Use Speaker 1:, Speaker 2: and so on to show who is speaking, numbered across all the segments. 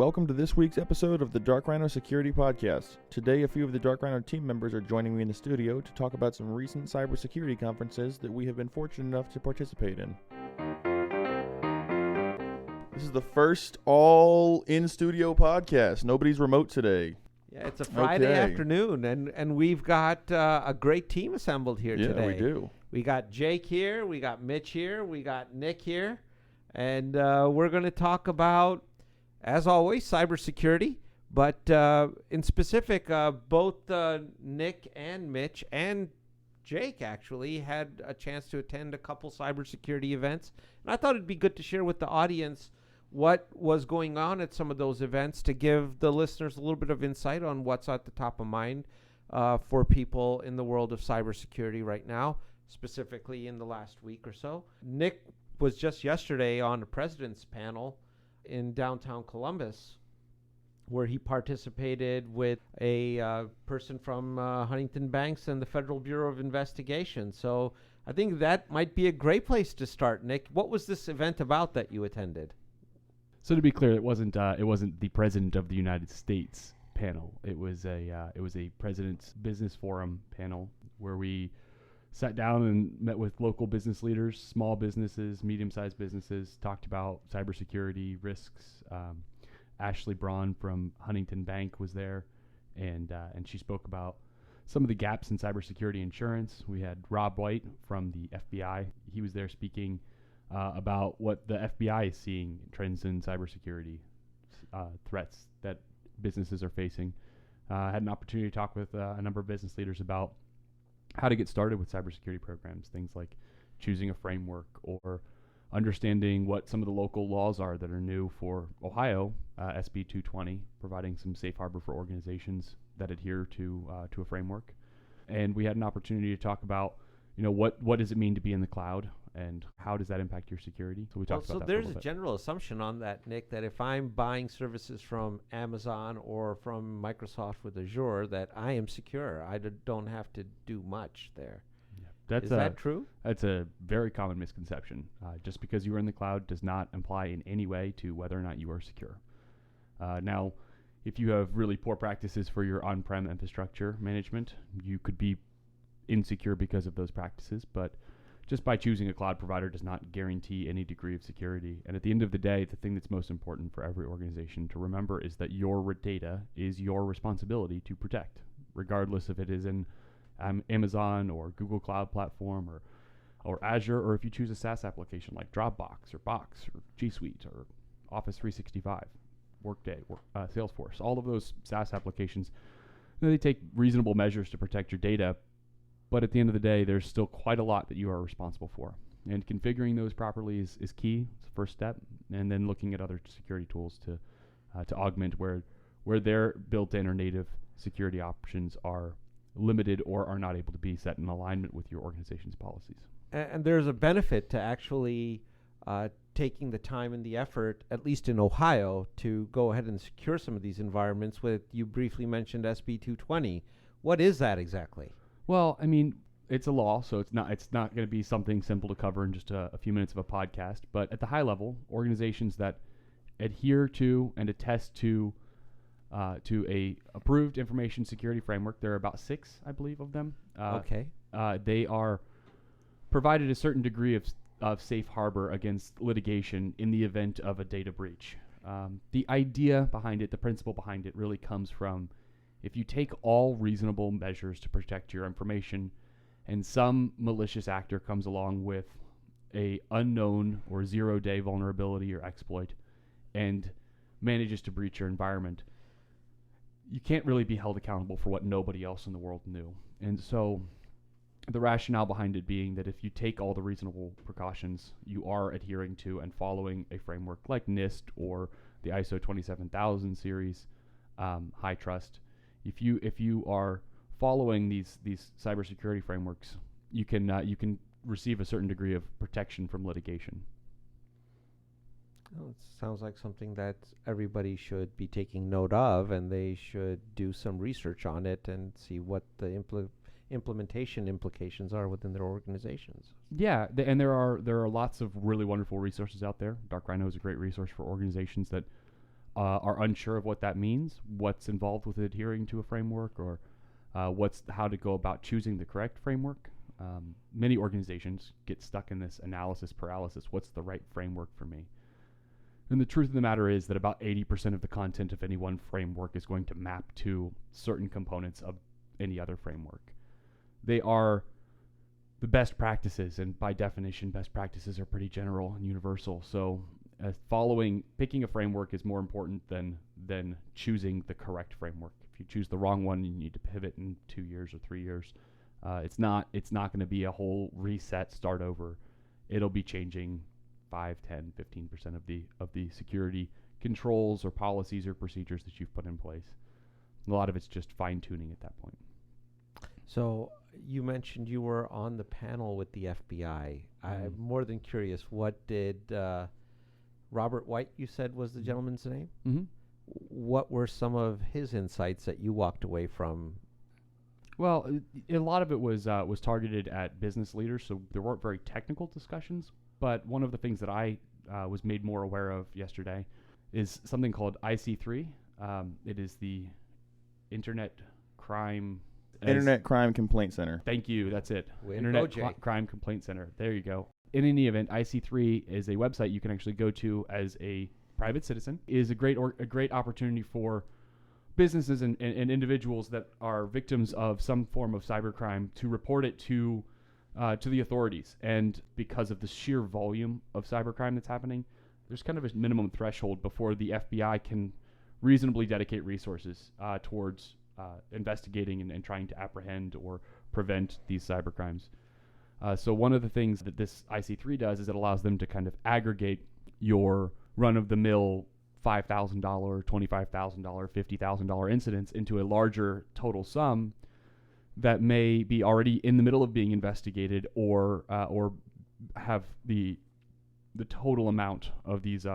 Speaker 1: welcome to this week's episode of the Dark Rhino Security Podcast. Today, a few of the Dark Rhino team members are joining me in the studio to talk about some recent cybersecurity conferences that we have been fortunate enough to participate in. This is the first all-in-studio podcast. Nobody's remote today.
Speaker 2: Yeah, it's a Friday afternoon, and we've got a great team assembled here today.
Speaker 1: Yeah, we do.
Speaker 2: We got Jake here, we got Mitch here, we got Nick here, and we're going to talk about, as always, cybersecurity. But in specific, both Nick and Mitch and Jake actually had a chance to attend a couple cybersecurity events. And I thought it'd be good to share with the audience what was going on at some of those events to give the listeners a little bit of insight on what's at the top of mind for people in the world of cybersecurity right now, specifically in the last week or so. Nick was just yesterday on the president's panel in downtown Columbus, where he participated with a person from Huntington Banks and the Federal Bureau of Investigation. So I think that might be a great place to start. Nick, what was this event about that you attended?
Speaker 3: So to be clear, it wasn't the President of the United States panel. It was a President's Business Forum panel where we sat down and met with local business leaders, small businesses, medium-sized businesses, talked about cybersecurity risks. Ashley Braun from Huntington Bank was there, and she spoke about some of the gaps in cybersecurity insurance. We had Rob White from the FBI. He was there speaking about what the FBI is seeing, trends in cybersecurity, threats that businesses are facing. Had an opportunity to talk with a number of business leaders about how to get started with cybersecurity programs, things like choosing a framework or understanding what some of the local laws are that are new for Ohio, SB 220, providing some safe harbor for organizations that adhere to a framework. And we had an opportunity to talk about, what does it mean to be in the cloud and how does that impact your security? So we talked about that.
Speaker 2: So there's a general assumption on that, Nick, that if I'm buying services from Amazon or from Microsoft with Azure, that I am secure. I don't have to do much there. Yeah. Is that true?
Speaker 3: That's a very common misconception. Just because you are in the cloud does not imply in any way to whether or not you are secure. Now, if you have really poor practices for your on-prem infrastructure management, you could be insecure because of those practices, but just by choosing a cloud provider does not guarantee any degree of security. And at the end of the day, the thing that's most important for every organization to remember is that your data is your responsibility to protect, regardless if it is in Amazon or Google Cloud Platform or Azure, or if you choose a SaaS application like Dropbox or Box or G Suite or Office 365, Workday, Salesforce. All of those SaaS applications, they take reasonable measures to protect your data. But at the end of the day, there's still quite a lot that you are responsible for. And configuring those properly is key. It's the first step. And then looking at other security tools to augment where their built-in or native security options are limited or are not able to be set in alignment with your organization's policies.
Speaker 2: And there's a benefit to actually taking the time and the effort, at least in Ohio, to go ahead and secure some of these environments you briefly mentioned SB 220. What is that exactly?
Speaker 3: Well, I mean, it's a law, so it's not going to be something simple to cover in just a few minutes of a podcast. But at the high level, organizations that adhere to and attest to a approved information security framework, there are about 6, I believe, of them.
Speaker 2: Okay.
Speaker 3: They are provided a certain degree of safe harbor against litigation in the event of a data breach. The idea behind it, the principle behind it, really comes from, if you take all reasonable measures to protect your information and some malicious actor comes along with a unknown or 0-day vulnerability or exploit and manages to breach your environment, you can't really be held accountable for what nobody else in the world knew. And so the rationale behind it being that if you take all the reasonable precautions, you are adhering to and following a framework like NIST or the ISO 27000 series, high trust. If you are following these cybersecurity frameworks, you can receive a certain degree of protection from litigation.
Speaker 2: Well, it sounds like something that everybody should be taking note of, and they should do some research on it and see what the implementation implications are within their organizations.
Speaker 3: Yeah, and there are lots of really wonderful resources out there. Dark Rhino is a great resource for organizations that are unsure of what that means, what's involved with adhering to a framework, or how to go about choosing the correct framework. Many organizations get stuck in this analysis paralysis. What's the right framework for me? And the truth of the matter is that about 80% of the content of any one framework is going to map to certain components of any other framework. They are the best practices, and by definition, best practices are pretty general and universal. So picking a framework is more important than choosing the correct framework. If you choose the wrong one, you need to pivot in 2 years or 3 years. It's not going to be a whole reset, start over. It'll be changing 5, 10, 15% of the security controls or policies or procedures that you've put in place. A lot of it's just fine tuning at that point.
Speaker 2: So you mentioned you were on the panel with the FBI. I'm more than curious. What did Robert White, you said, was the gentleman's name?
Speaker 3: Mm-hmm.
Speaker 2: What were some of his insights that you walked away from?
Speaker 3: Well, a lot of it was targeted at business leaders, so there weren't very technical discussions. But one of the things that I was made more aware of yesterday is something called IC3. It is the Internet Crime
Speaker 1: Complaint Center.
Speaker 3: Thank you. That's it. Crime Complaint Center. There you go. In any event, IC3 is a website you can actually go to as a private citizen. It is a great opportunity for businesses and individuals that are victims of some form of cybercrime to report it to the authorities. And because of the sheer volume of cybercrime that's happening, there's kind of a minimum threshold before the FBI can reasonably dedicate resources towards investigating and trying to apprehend or prevent these cybercrimes. So one of the things that this IC3 does is it allows them to kind of aggregate your run-of-the-mill $5,000, $25,000, $50,000 incidents into a larger total sum that may be already in the middle of being investigated, or have the total amount of these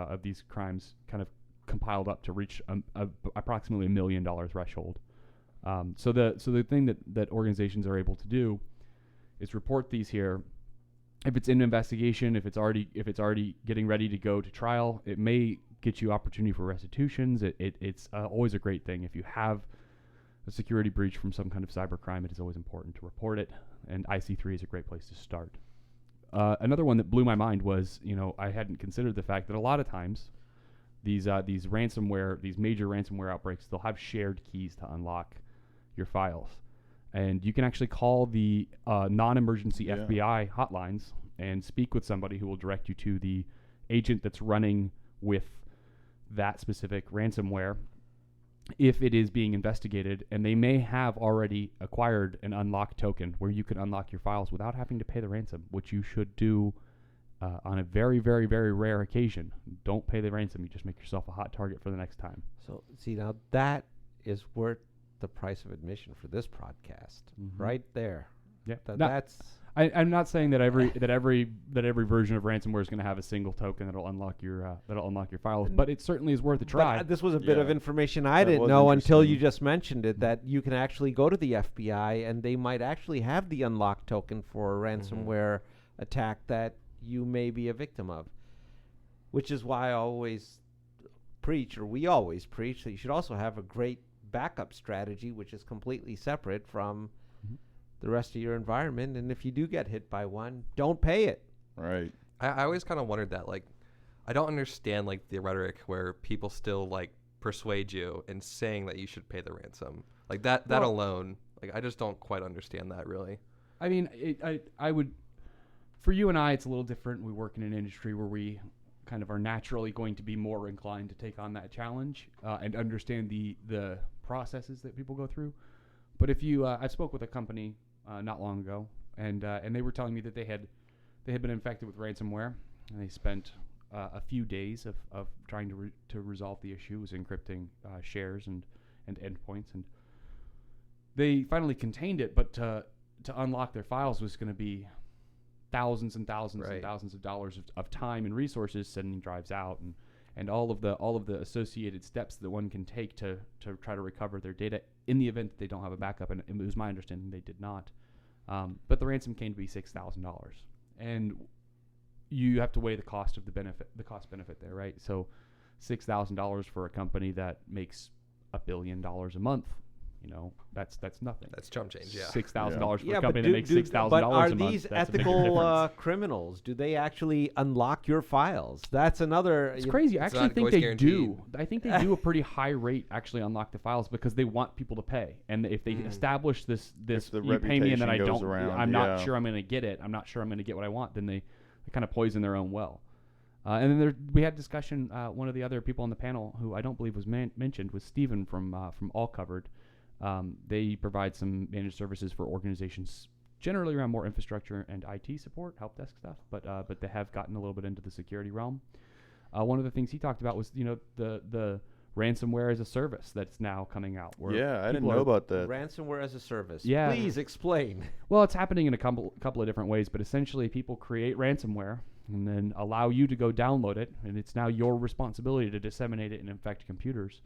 Speaker 3: crimes kind of compiled up to reach approximately $1 million threshold. So the thing that organizations are able to do is report these here. If it's in investigation, if it's already getting ready to go to trial, it may get you opportunity for restitutions. It's always a great thing. If you have a security breach from some kind of cybercrime, it is always important to report it, and IC3 is a great place to start. Another one that blew my mind was, I hadn't considered the fact that a lot of times these major ransomware outbreaks, they'll have shared keys to unlock your files. And you can actually call the non-emergency FBI hotlines and speak with somebody who will direct you to the agent that's running with that specific ransomware if it is being investigated. And they may have already acquired an unlock token where you can unlock your files without having to pay the ransom, which you should do on a very, very, very rare occasion. Don't pay the ransom. You just make yourself a hot target for the next time.
Speaker 2: So, see, now that is worth the price of admission for this podcast, right there.
Speaker 3: Yeah,
Speaker 2: that's.
Speaker 3: I'm not saying that every version of ransomware is going to have a single token that'll unlock your files, but it certainly is worth a try.
Speaker 2: But this was a bit of information I didn't know until you just mentioned it, that you can actually go to the FBI and they might actually have the unlock token for a ransomware attack that you may be a victim of, which is why I always preach, or we always preach, that you should also have a great backup strategy, which is completely separate from the rest of your environment. And if you do get hit by one, don't pay it.
Speaker 1: Right.
Speaker 4: I always kind of wondered that. I don't understand the rhetoric where people still persuade you in saying that you should pay the ransom. That alone. I just don't quite understand that, really.
Speaker 3: I mean, I would. For you and I, it's a little different. We work in an industry where we kind of are naturally going to be more inclined to take on that challenge and understand the processes that people go through. But if you, I spoke with a company not long ago, and they were telling me that they had been infected with ransomware, and they spent a few days of trying to resolve the issue. It was encrypting shares and endpoints, and they finally contained it. But to unlock their files was going to be thousands and thousands and thousands of dollars of time and resources, sending drives out and all of the associated steps that one can take to try to recover their data in the event that they don't have a backup. And it was my understanding they did not. But the ransom came to be $6,000, and you have to weigh the cost benefit there, right? So $6,000 for a company that makes $1 billion a month. That's nothing.
Speaker 4: That's chump change. Yeah.
Speaker 3: $6,000 for
Speaker 2: Yeah,
Speaker 3: a
Speaker 2: but
Speaker 3: company that makes $6,000
Speaker 2: but
Speaker 3: a
Speaker 2: are
Speaker 3: month.
Speaker 2: these
Speaker 3: That's a bigger
Speaker 2: ethical
Speaker 3: difference.
Speaker 2: criminals? Do they actually unlock your files? That's another.
Speaker 3: It's crazy. I
Speaker 4: It's
Speaker 3: actually
Speaker 4: not
Speaker 3: think
Speaker 4: always
Speaker 3: they
Speaker 4: guaranteed.
Speaker 3: do. I think they do a pretty high rate actually unlock the files because they want people to pay. And if they establish this
Speaker 1: If the
Speaker 3: you pay me and then I
Speaker 1: reputation goes
Speaker 3: don't,
Speaker 1: around,
Speaker 3: I'm not
Speaker 1: yeah.
Speaker 3: sure I'm going to get it. I'm not sure I'm going to get what I want. Then they kind of poison their own well. And then we had discussion. One of the other people on the panel, who I don't believe was mentioned, was Stephen from All Covered. They provide some managed services for organizations, generally around more infrastructure and IT support, help desk stuff. But they have gotten a little bit into the security realm. One of the things he talked about was the ransomware as a service that's now coming out. Where
Speaker 1: Yeah, I didn't
Speaker 3: people
Speaker 1: know
Speaker 3: are-
Speaker 1: about that.
Speaker 2: Ransomware as a service.
Speaker 3: Yeah.
Speaker 2: Please explain.
Speaker 3: Well, it's happening in a couple of different ways, but essentially people create ransomware and then allow you to go download it, and it's now your responsibility to disseminate it and infect computers.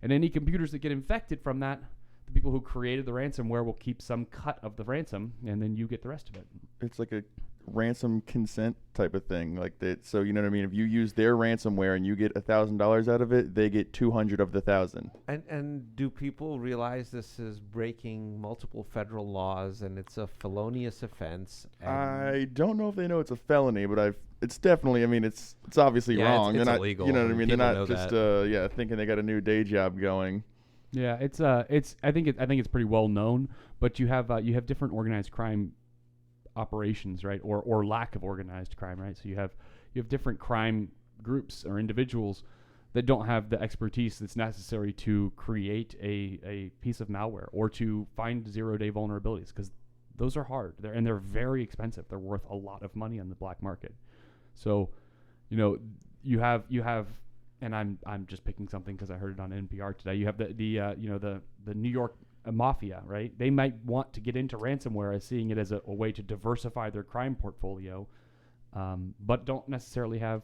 Speaker 3: And any computers that get infected from that, the people who created the ransomware will keep some cut of the ransom, and then you get the rest of it.
Speaker 1: It's like a ransom consent type of thing, like that. So you know what I mean? If you use their ransomware and you get $1,000 out of it, they get 200 of the 1,000.
Speaker 2: And do people realize this is breaking multiple federal laws and it's a felonious offense? And
Speaker 1: I don't know if they know it's a felony, but it's definitely. I mean, it's obviously
Speaker 4: Yeah,
Speaker 1: wong.
Speaker 4: it's
Speaker 1: They're not,
Speaker 4: illegal.
Speaker 1: you know what I mean? They're
Speaker 4: People
Speaker 1: not
Speaker 4: know
Speaker 1: just thinking they got a new day job going.
Speaker 3: Yeah, it's I think it's pretty well known, but you have different organized crime operations, right, or lack of organized crime, right? So you have different crime groups or individuals that don't have the expertise that's necessary to create a piece of malware or to find 0-day vulnerabilities, because those are hard. They're very expensive. They're worth a lot of money on the black market. So, you have, and I'm just picking something because I heard it on NPR today. You have the New York mafia, right? They might want to get into ransomware as seeing it as a way to diversify their crime portfolio, but don't necessarily have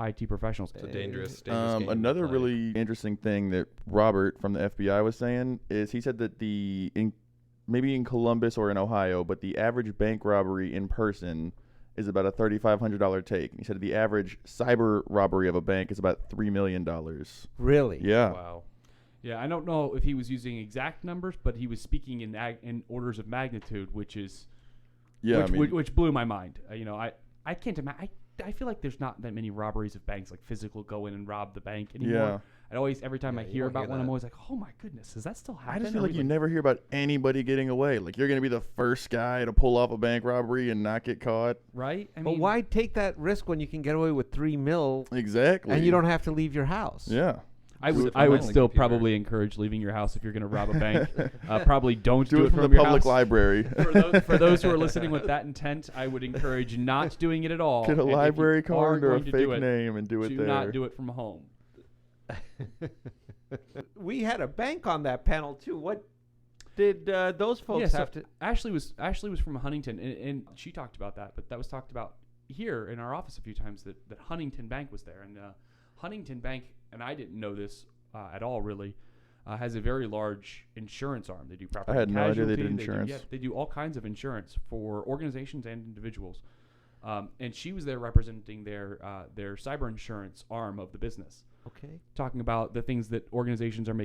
Speaker 3: IT professionals.
Speaker 4: It's a dangerous game to
Speaker 1: Another
Speaker 4: play.
Speaker 1: really interesting thing that Robert from the FBI was saying is he said that maybe in Columbus or in Ohio, but the average bank robbery in person is about a $3,500 take. And he said the average cyber robbery of a bank is about $3 million.
Speaker 2: Really?
Speaker 1: Yeah.
Speaker 4: Wow.
Speaker 3: Yeah, I don't know if he was using exact numbers, but he was speaking in orders of magnitude, which is
Speaker 1: Yeah.
Speaker 3: which blew my mind. I can't imagine. I feel like there's not that many robberies of banks, like physical go in and rob the bank anymore.
Speaker 1: Yeah.
Speaker 3: Every time
Speaker 4: Yeah,
Speaker 3: I
Speaker 4: you
Speaker 3: hear
Speaker 4: don't
Speaker 3: about
Speaker 4: hear
Speaker 3: one,
Speaker 4: that.
Speaker 3: I'm always like, oh my goodness, does that still happen?
Speaker 1: I just feel
Speaker 3: Are
Speaker 1: like
Speaker 3: we
Speaker 1: you never hear about anybody getting away. Like you're going to be the first guy to pull off a bank robbery and not get caught.
Speaker 3: right?
Speaker 2: But why take that risk when you can get away with $3 million
Speaker 1: Exactly.
Speaker 2: and you don't have to leave your house?
Speaker 1: Yeah.
Speaker 3: I
Speaker 4: Do it
Speaker 3: would
Speaker 4: from
Speaker 3: I would
Speaker 4: home.
Speaker 3: still
Speaker 4: Computer.
Speaker 3: probably encourage leaving your house if you're going to rob a bank. Probably don't
Speaker 1: Do it from the
Speaker 3: your
Speaker 1: public
Speaker 3: house.
Speaker 1: library.
Speaker 3: For those who are listening with that intent, I would encourage not doing it at all.
Speaker 1: Get a
Speaker 3: And if you
Speaker 1: library
Speaker 3: are
Speaker 1: card or a
Speaker 3: going to
Speaker 1: fake
Speaker 3: do it,
Speaker 1: name and do it
Speaker 3: do
Speaker 1: there.
Speaker 3: not do it from home.
Speaker 2: We had a bank on that panel too. What did those folks have to?
Speaker 3: Ashley was from Huntington, and she talked about that. But that was talked about here in our office a few times. That Huntington Bank was there, and Huntington Bank, and I didn't know this at all really, has a very large insurance arm. They do property
Speaker 1: had no idea they
Speaker 3: casualty,
Speaker 1: did insurance.
Speaker 3: They do all kinds of insurance for organizations and individuals. And she was there representing their cyber insurance arm of the business,
Speaker 2: Okay.
Speaker 3: talking about the things that organizations are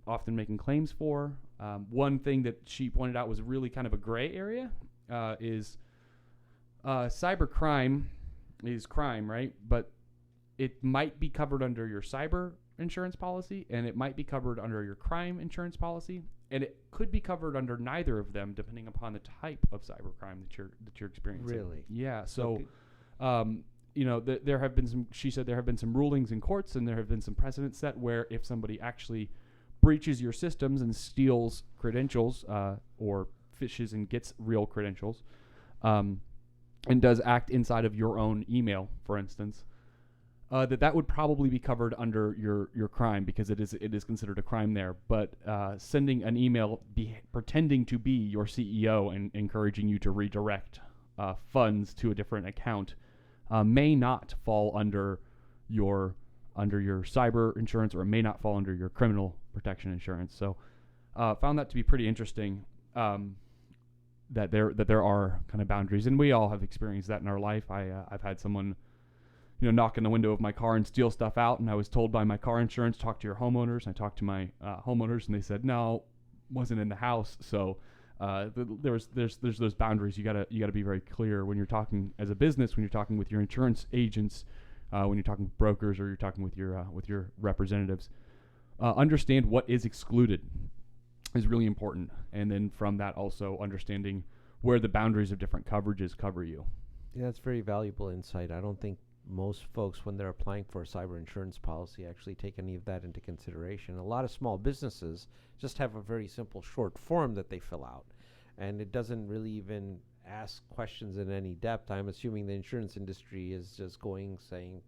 Speaker 3: often making claims for. One thing that she pointed out was really kind of a gray area is cyber crime is crime, right? But it might be covered under your cyber insurance policy, and it might be covered under your crime insurance policy, and it could be covered under neither of them, depending upon the type of cyber crime that you're experiencing.
Speaker 2: Really?
Speaker 3: Yeah. So,
Speaker 2: Okay.
Speaker 3: there have been some. She said there have been some rulings in courts, and there have been some precedents set where if somebody actually breaches your systems and steals credentials, or fishes and gets real credentials, and does act inside of your own email, for instance, that would probably be covered under your crime, because it is considered a crime there. But sending an email pretending to be your CEO and encouraging you to redirect funds to a different account may not fall under your cyber insurance, or it may not fall under your criminal protection insurance. So found that to be pretty interesting. That there are kind of boundaries, and we all have experienced that in our life. I've had someone knock on the window of my car and steal stuff out. And I was told by my car insurance, talk to your homeowners. I talked to my homeowners, and they said no, wasn't in the house. So there's those boundaries. You gotta be very clear when you're talking as a business, when you're talking with your insurance agents, when you're talking with brokers, or you're talking with your representatives. Understand what is excluded is really important, and then from that also understanding where the boundaries of different coverages cover you.
Speaker 2: Yeah, that's very valuable insight. I don't think most folks, when they're applying for a cyber insurance policy, actually take any of that into consideration. A lot of small businesses just have a very simple short form that they fill out, and it doesn't really even ask questions in any depth. I'm assuming the insurance industry is just saying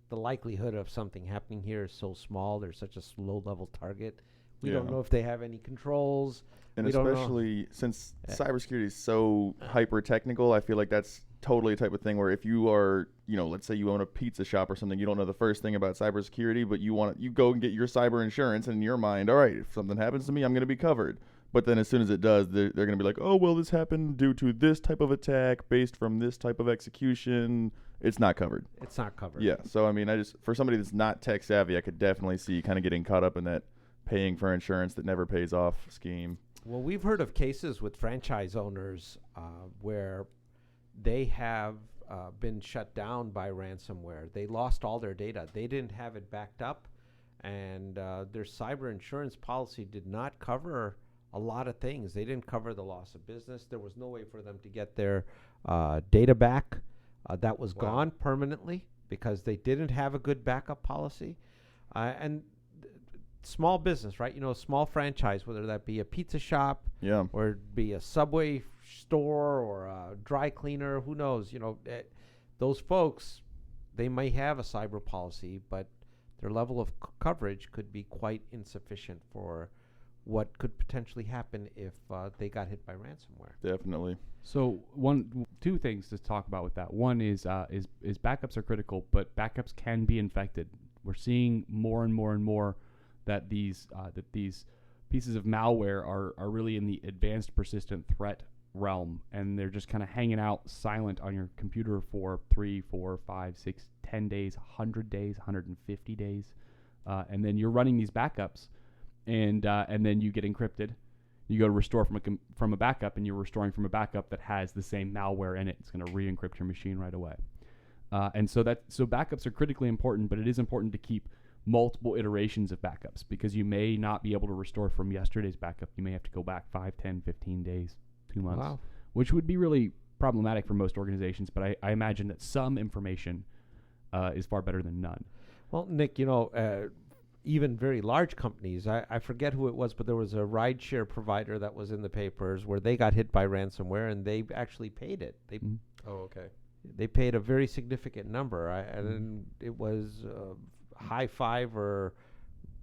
Speaker 2: the likelihood of something happening here is so small, there's such a low level target. We don't know if they have any controls.
Speaker 1: And
Speaker 2: we
Speaker 1: especially since cybersecurity is so hyper technical, I feel like that's totally a type of thing where if you are, let's say you own a pizza shop or something, you don't know the first thing about cybersecurity, but you go and get your cyber insurance, and in your mind, all right, if something happens to me, I'm going to be covered. But then as soon as it does, they're going to be like, oh, well, this happened due to this type of attack based from this type of execution. It's not covered.
Speaker 2: It's not covered.
Speaker 1: Yeah. So, I mean, for somebody that's not tech savvy, I could definitely see kind of getting caught up in that paying for insurance that never pays off scheme.
Speaker 2: Well, we've heard of cases with franchise owners where they have been shut down by ransomware. They lost all their data. They didn't have it backed up, and their cyber insurance policy did not cover a lot of things. They didn't cover the loss of business. There was no way for them to get their data back. That was gone permanently because they didn't have a good backup policy. And small business, right? Small franchise, whether that be a pizza shop, or be a Subway store or a dry cleaner, who knows? Those folks, they may have a cyber policy, but their level of coverage could be quite insufficient for what could potentially happen if they got hit by ransomware.
Speaker 1: Definitely.
Speaker 3: So two things to talk about with that. One is backups are critical, but backups can be infected. We're seeing more and more and more that these pieces of malware are really in the advanced persistent threat realm, and they're just kind of hanging out silent on your computer for 3, 4, 5, 6, 10 days, 100 days, 150 days, and then you're running these backups, and then you get encrypted. You go to restore from a backup, and you're restoring from a backup that has the same malware in it. It's going to re-encrypt your machine right away. And so backups are critically important, but it is important to keep multiple iterations of backups, because you may not be able to restore from yesterday's backup. You may have to go back 5, 10, 15 days, 2 months, which would be really problematic for most organizations. But I imagine that some information is far better than none.
Speaker 2: Well, Nick, even very large companies, I forget who it was, but there was a rideshare provider that was in the papers where they got hit by ransomware, and they actually paid it.
Speaker 4: Oh, okay.
Speaker 2: They paid a very significant number, and it was high 5 or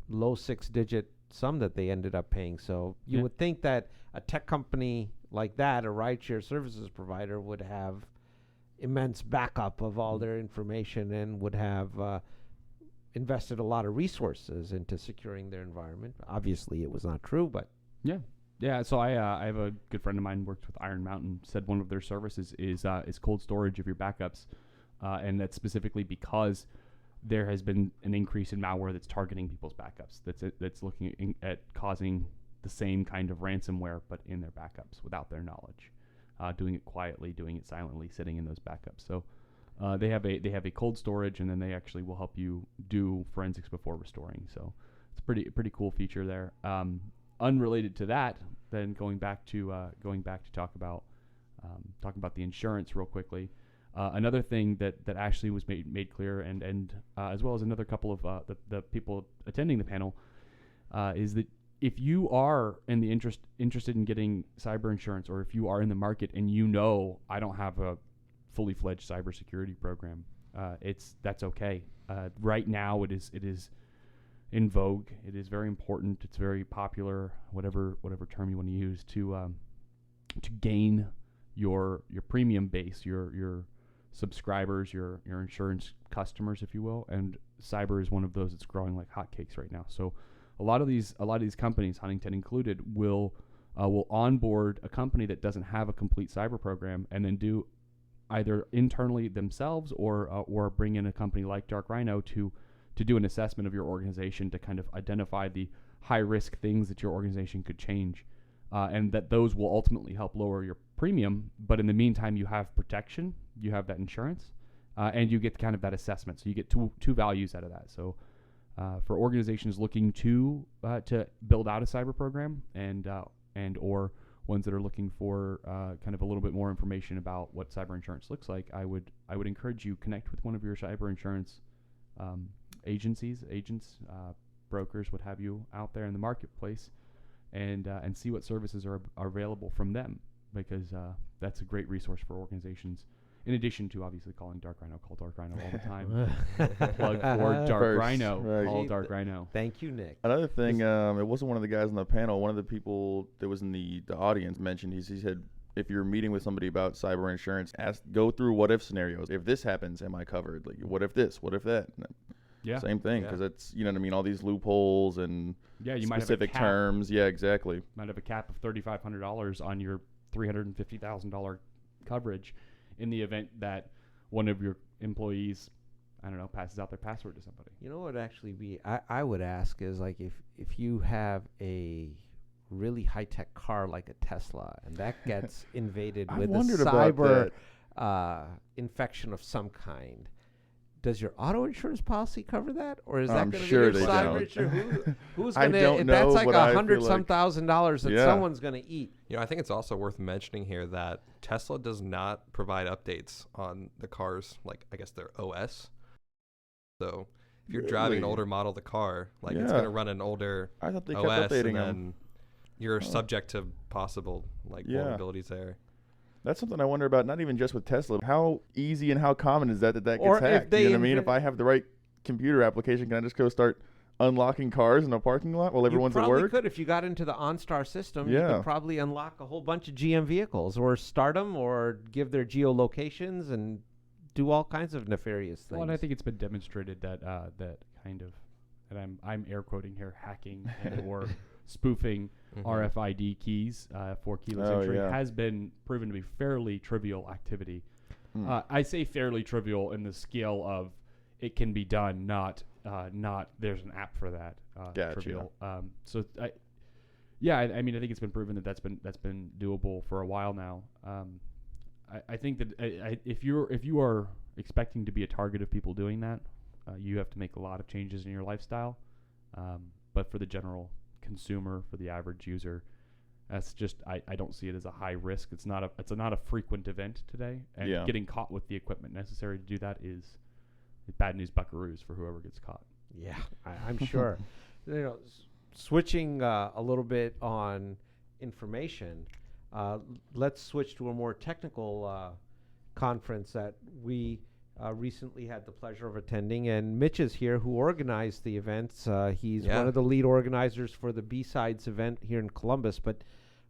Speaker 2: low 6-digit sum that they ended up paying. So you would think that a tech company like that, a rideshare services provider, would have immense backup of all their information and would have invested a lot of resources into securing their environment. Obviously, it was not true, but
Speaker 3: yeah. So I have a good friend of mine works with Iron Mountain. Said one of their services is cold storage of your backups, and that's specifically because there has been an increase in malware that's targeting people's backups. That's looking at causing the same kind of ransomware, but in their backups without their knowledge, doing it quietly, doing it silently, sitting in those backups. So they have a cold storage, and then they actually will help you do forensics before restoring. So it's a pretty cool feature there. Unrelated to that, then going back to talk about the insurance real quickly. Another thing that Ashley was made clear, and as well as another couple of the people attending the panel, is that if you are interested in getting cyber insurance, or if you are in the market and I don't have a fully fledged cybersecurity program, that's okay. Right now it is in vogue. It is very important. It's very popular, whatever term you want to use, to gain your premium base, your subscribers, your insurance customers, if you will. And cyber is one of those that's growing like hotcakes right now. So a lot of these companies, Huntington included, will onboard a company that doesn't have a complete cyber program, and then do either internally themselves or bring in a company like Dark Rhino to do an assessment of your organization to kind of identify the high risk things that your organization could change, and that those will ultimately help lower your premium. But in the meantime, you have protection, you have that insurance, and you get kind of that assessment. So you get two values out of that. So for organizations looking to build out a cyber program and or ones that are looking for kind of a little bit more information about what cyber insurance looks like, I would encourage you connect with one of your cyber insurance agents, brokers, what have you, out there in the marketplace, and see what services are available from them, because that's a great resource for organizations. In addition to obviously calling Dark Rhino, call Dark Rhino all the time. Plug for Dark Rhino,
Speaker 1: right.
Speaker 3: call Dark Rhino.
Speaker 2: Thank you, Nick.
Speaker 1: Another thing, it wasn't one of the guys on the panel. One of the people that was in the audience mentioned, he said, if you're meeting with somebody about cyber insurance, go through what if scenarios. If this happens, am I covered? Like, what if this? What if that?
Speaker 3: Yeah.
Speaker 1: Same thing, because it's, you know what I mean, all these loopholes and
Speaker 3: you
Speaker 1: specific terms. Yeah, exactly.
Speaker 3: Might have a cap of $3,500 on your $350,000 coverage in the event that one of your employees, I don't know, passes out their password to somebody.
Speaker 2: You know what would actually be, I would ask is, like, if you have a really high-tech car like a Tesla and that gets invaded with a cyber infection of some kind, does your auto insurance policy cover that, or is that going to be your cyber insurance? Who's going to? That's like $100,000 that someone's going to eat.
Speaker 4: You know, I think it's also worth mentioning here that Tesla does not provide updates on the cars, like I guess their OS. So if you're driving an older model of the car, like it's going to run an older
Speaker 1: I thought they
Speaker 4: OS,
Speaker 1: kept updating
Speaker 4: and then
Speaker 1: them.
Speaker 4: You're subject to possible vulnerabilities there.
Speaker 1: That's something I wonder about, not even just with Tesla. How easy and how common is that gets
Speaker 2: or
Speaker 1: hacked? You know what I mean? If I have the right computer application, can I just go start unlocking cars in a parking lot while everyone's at work?
Speaker 2: You probably could. If you got into the OnStar system, you could probably unlock a whole bunch of GM vehicles, or start them, or give their geolocations and do all kinds of nefarious things.
Speaker 3: Well, and I think it's been demonstrated that that kind of, and I'm air quoting here, hacking and or spoofing RFID keys for keyless entry has been proven to be fairly trivial activity. I say fairly trivial in the scale of it can be done, not there's an app for that.
Speaker 1: Gotcha.
Speaker 3: Trivial. So I mean, I think it's been proven that that's been doable for a while now. I think that if you are expecting to be a target of people doing that, you have to make a lot of changes in your lifestyle. But for the general consumer, for the average user, that's just I don't see it as a high risk. It's not a frequent event today, and getting caught with the equipment necessary to do that is bad news buckaroos for whoever gets caught.
Speaker 2: Yeah, I'm sure. You know, switching a little bit on information, let's switch to a more technical conference that we recently had the pleasure of attending, and Mitch is here, who organized the events. He's one of the lead organizers for the B-Sides event here in Columbus. But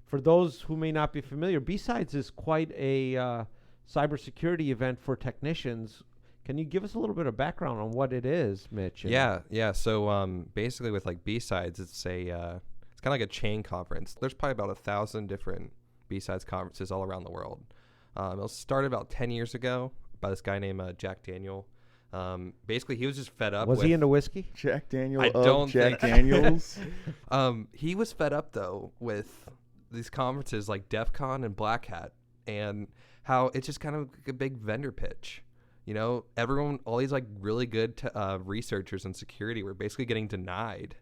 Speaker 2: for those who may not be familiar, B-Sides is quite a cybersecurity event for technicians. Can you give us a little bit of background on what it is, Mitch?
Speaker 4: Yeah. So basically, with like B-Sides, it's kind of like a chain conference. There's probably about 1,000 different B-Sides conferences all around the world. It started about 10 years ago by this guy named Jack Daniel. Basically, he was just fed up.
Speaker 2: Was he into whiskey?
Speaker 1: Jack Daniel
Speaker 4: I don't
Speaker 1: Jack
Speaker 4: think
Speaker 1: Daniels.
Speaker 4: He was fed up, though, with these conferences like DEF CON and Black Hat, and how it's just kind of like a big vendor pitch. You know, everyone, all these like really good researchers in security were basically getting denied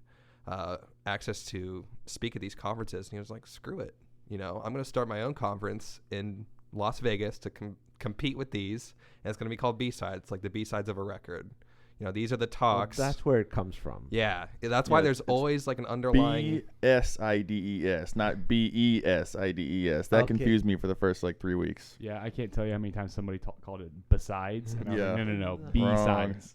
Speaker 4: access to speak at these conferences. And he was like, screw it. You know, I'm going to start my own conference in Las Vegas to compete with these, and it's going to be called B-Sides, like the B-Sides of a record. You know, these are the talks.
Speaker 2: Well, that's where it comes from.
Speaker 4: Yeah, that's why there's always like an underlying
Speaker 1: BSIDES, not BESIDES. That confused me for the first like 3 weeks.
Speaker 3: Yeah, I can't tell you how many times somebody called it besides. And I was like, no, B-Sides.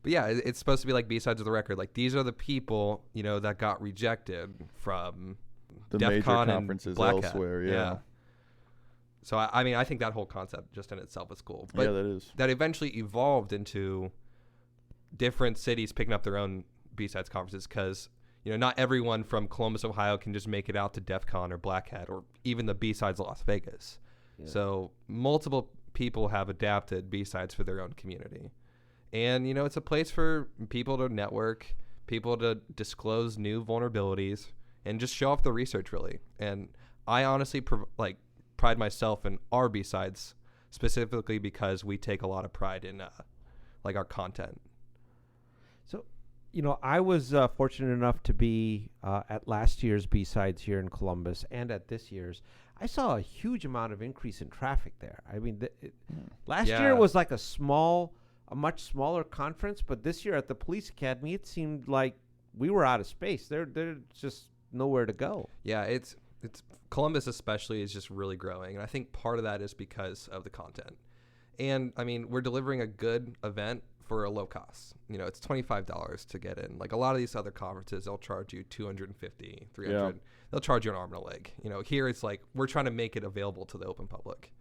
Speaker 4: But yeah, it's supposed to be like B-Sides of the record. Like, these are the people, you know, that got rejected from
Speaker 1: the
Speaker 4: DEF
Speaker 1: major
Speaker 4: CON
Speaker 1: conferences
Speaker 4: and
Speaker 1: elsewhere. Yeah.
Speaker 4: So I mean, I think that whole concept just in itself is cool. But
Speaker 1: yeah, that is.
Speaker 4: That eventually evolved into different cities picking up their own B-Sides conferences, because, you know, not everyone from Columbus, Ohio can just make it out to DEF CON or Black Hat or even the B-Sides Las Vegas. Yeah. So multiple people have adapted B-Sides for their own community. And, it's a place for people to network, people to disclose new vulnerabilities, and just show off the research, really. And I honestly pride myself in our B-Sides specifically because we take a lot of pride in our content.
Speaker 2: So, I was fortunate enough to be at last year's B-Sides here in Columbus and at this year's. I saw a huge amount of increase in traffic there. I mean, last year was like a much smaller conference, but this year at the Police Academy, it seemed like we were out of space. There's just nowhere to go.
Speaker 4: Yeah, it's Columbus especially is just really growing, and I think part of that is because of the content. And I mean, we're delivering a good event for a low cost. It's $25 to get in. Like a lot of these other conferences, they'll charge you $250, $300. Yeah. They'll charge you an arm and a leg. Here it's like we're trying to make it available to the open public.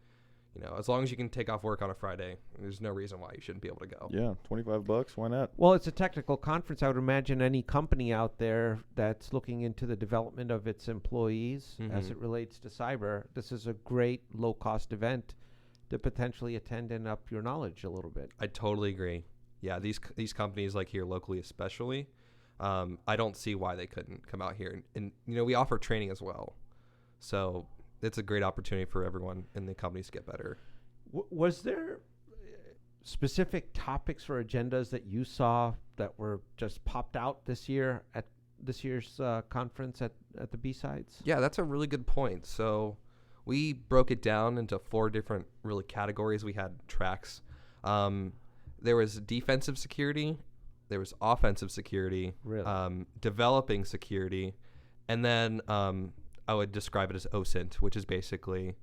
Speaker 4: As long as you can take off work on a Friday, there's no reason why you shouldn't be able to go.
Speaker 1: Yeah, $25. Why not?
Speaker 2: Well, it's a technical conference. I would imagine any company out there that's looking into the development of its employees as it relates to cyber, this is a great low-cost event to potentially attend and up your knowledge a little bit.
Speaker 4: I totally agree. Yeah, these companies like here locally especially, I don't see why they couldn't come out here. And we offer training as well. So it's a great opportunity for everyone in the companies to get better.
Speaker 2: Was there specific topics or agendas that you saw that were just popped out this year at this year's conference at the B-Sides?
Speaker 4: Yeah, that's a really good point. So we broke it down into 4 different really categories. We had tracks. There was defensive security, there was offensive security,
Speaker 2: really?
Speaker 4: Developing security, and then I would describe it as OSINT, which is basically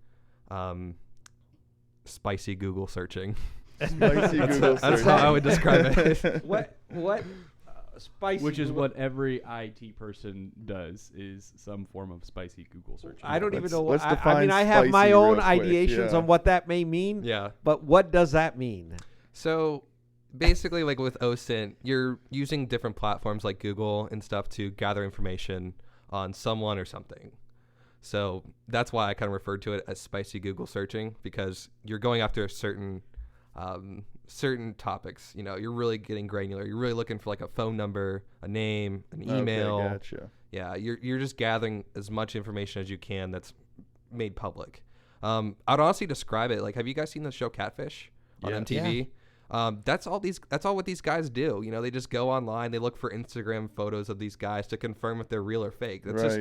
Speaker 4: spicy Google searching.
Speaker 1: Spicy Google searching.
Speaker 4: That's how I would describe it.
Speaker 2: What spicy?
Speaker 3: Which is what every IT person does, is some form of spicy Google searching.
Speaker 2: I don't even know what.
Speaker 1: Let's
Speaker 2: I mean, I have my
Speaker 1: spicy
Speaker 2: own
Speaker 1: real quick,
Speaker 2: ideations
Speaker 1: yeah.
Speaker 2: on what that may mean.
Speaker 4: Yeah.
Speaker 2: But what does that mean?
Speaker 4: So basically, like with OSINT, you're using different platforms like Google and stuff to gather information on someone or something. So that's why I kind of referred to it as spicy Google searching, because you're going after certain topics. You're really getting granular. You're really looking for like a phone number, a name, an email.
Speaker 1: Okay, gotcha.
Speaker 4: Yeah, you're just gathering as much information as you can that's made public. I'd honestly describe it like, have you guys seen the show Catfish on MTV?
Speaker 2: Yeah.
Speaker 4: That's all what these guys do. They just go online, they look for Instagram photos of these guys to confirm if they're real or fake. That's just,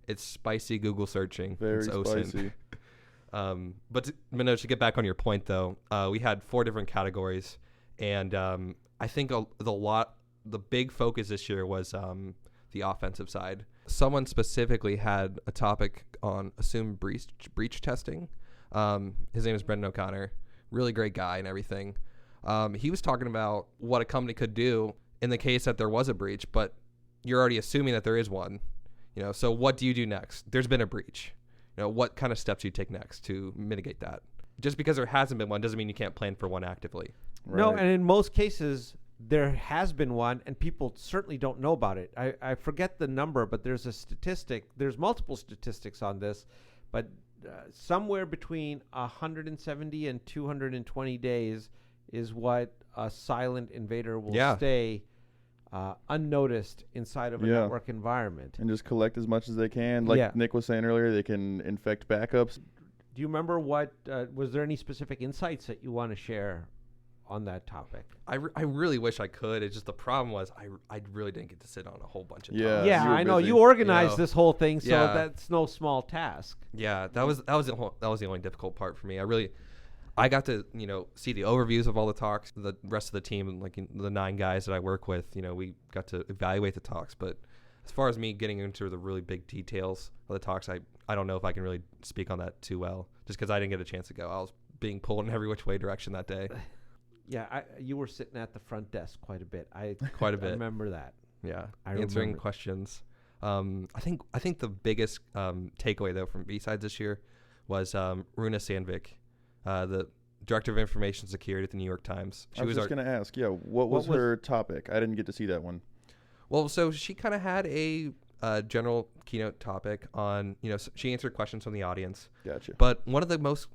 Speaker 4: it's spicy Google searching.
Speaker 1: Very
Speaker 4: it's OSINT.
Speaker 1: spicy.
Speaker 4: But Minnow, to get back on your point though, we had 4 different categories, and I think the big focus this year was the offensive side. Someone specifically had a topic on assumed breach testing. His name is Brendan O'Connor, really great guy and everything. He was talking about what a company could do in the case that there was a breach, but you're already assuming that there is one. So what do you do next? There's been a breach. What kind of steps do you take next to mitigate that? Just because there hasn't been one doesn't mean you can't plan for one actively.
Speaker 1: Right.
Speaker 2: No, and in most cases, there has been one, and people certainly don't know about it. I forget the number, but there's a statistic. There's multiple statistics on this, but somewhere between 170 and 220 days is what a silent invader will stay unnoticed inside of a network environment.
Speaker 1: And just collect as much as they can. Like Nick was saying earlier, they can infect backups.
Speaker 2: Do you remember was there any specific insights that you want to share on that topic?
Speaker 4: I really wish I could. It's just the problem was I really didn't get to sit on a whole bunch of
Speaker 1: Yeah.
Speaker 4: talks.
Speaker 2: Yeah, I know.
Speaker 1: busy.
Speaker 2: You organized this whole thing, so that's no small task.
Speaker 4: Yeah, that was the only difficult part for me. I got to, see the overviews of all the talks. The rest of the team, like the 9 guys that I work with, we got to evaluate the talks. But as far as me getting into the really big details of the talks, I don't know if I can really speak on that too well, just because I didn't get a chance to go. I was being pulled in every which way direction that day.
Speaker 2: Yeah, you were sitting at the front desk quite a bit.
Speaker 4: Quite a bit.
Speaker 2: I remember that.
Speaker 4: Yeah,
Speaker 2: I
Speaker 4: answering
Speaker 2: remember.
Speaker 4: questions. I think the biggest takeaway though from B-Sides this year was Rhiino Sandvik, the director of information security at the New York Times.
Speaker 1: I was just going to ask, what was her topic? I didn't get to see that one.
Speaker 4: Well, so she kind of had a a general keynote topic on, she answered questions from the audience.
Speaker 1: Gotcha.
Speaker 4: But one of the most,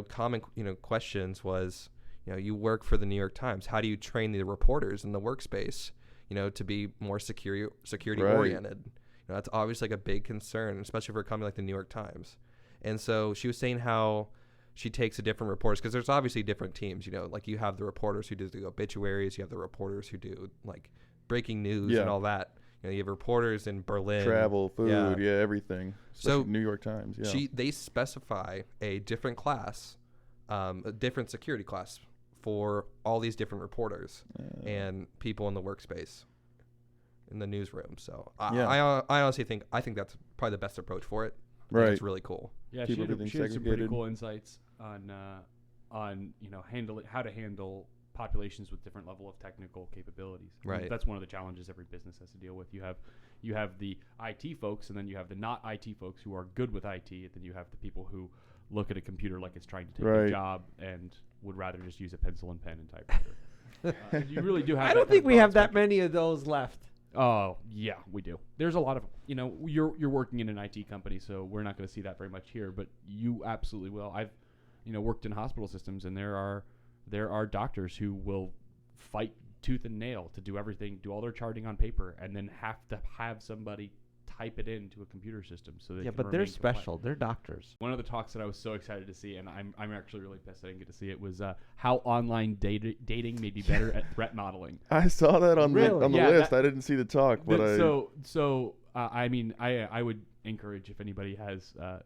Speaker 4: common, questions was, you work for the New York Times. How do you train the reporters in the workspace, to be more security oriented? That's obviously like a big concern, especially for a company like the New York Times. And so she was saying how she takes the different reporters, because there's obviously different teams, like you have the reporters who do the obituaries, you have the reporters who do like breaking news and all that. You have reporters in Berlin,
Speaker 1: travel, food, everything. Especially
Speaker 4: So
Speaker 1: New York Times. Yeah.
Speaker 4: They specify a different class, a different security class for all these different reporters and people in the workspace, in the newsroom. So I honestly think that's probably the best approach for it.
Speaker 1: Right.
Speaker 4: It's really cool.
Speaker 3: Yeah,
Speaker 1: Keep
Speaker 3: she had
Speaker 1: everything
Speaker 3: some pretty
Speaker 1: segregated.
Speaker 3: cool insights on how to handle populations with different level of technical capabilities.
Speaker 4: Right.
Speaker 3: That's one of the challenges every business has to deal with. You have the IT folks, and then you have the not IT folks who are good with IT, and then you have the people who look at a computer like it's trying to take their job and would rather just use a pencil and pen and typewriter. You really do have.
Speaker 2: I don't think we have that many of those left.
Speaker 3: Oh yeah, we do. There's a lot of you're working in an IT company, so we're not going to see that very much here, but you absolutely will. I've worked in hospital systems, and there are doctors who will fight tooth and nail to do everything, do all their charting on paper, and then have to have somebody type it into a computer system so that
Speaker 2: But they're special. They're doctors.
Speaker 3: One of the talks that I was so excited to see, and I'm actually really pissed I didn't get to see it, was how online dating may be better at threat modeling.
Speaker 1: I saw that on the list. I didn't see the talk, but
Speaker 3: I would encourage, if anybody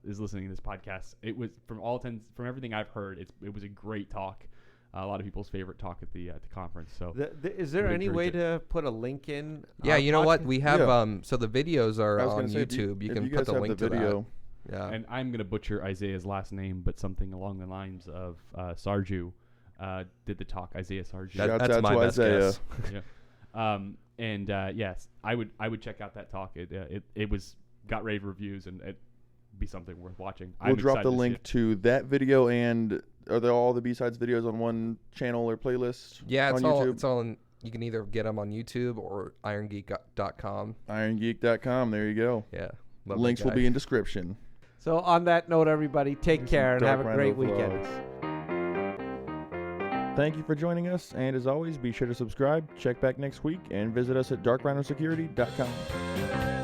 Speaker 3: is listening to this podcast, it was from everything I've heard, it was a great talk. A lot of people's favorite talk at the conference. So,
Speaker 2: is there any way to put a link in?
Speaker 4: Yeah, you know what? We have so the videos are on YouTube. You can put the link to that. Yeah.
Speaker 3: And I'm going to butcher Isaiah's last name, but something along the lines of Sarju did the talk. Isaiah Sarju.
Speaker 4: That's my best guess.
Speaker 3: Yeah. Yes, I would check out that talk. It got rave reviews, and it'd be something worth watching.
Speaker 1: We'll drop the link to that video, and are there all the B-Sides videos on one channel or playlist?
Speaker 4: Yeah, it's
Speaker 1: on
Speaker 4: all
Speaker 1: YouTube?
Speaker 4: it's all in, you can either get them on YouTube or irongeek.com.
Speaker 1: irongeek.com. There you go.
Speaker 4: Yeah.
Speaker 1: Links will be in description.
Speaker 2: So on that note, everybody, take care and have a great weekend.
Speaker 1: Thank you for joining us, and as always, be sure to subscribe, check back next week, and visit us at darkrhinosecurity.com.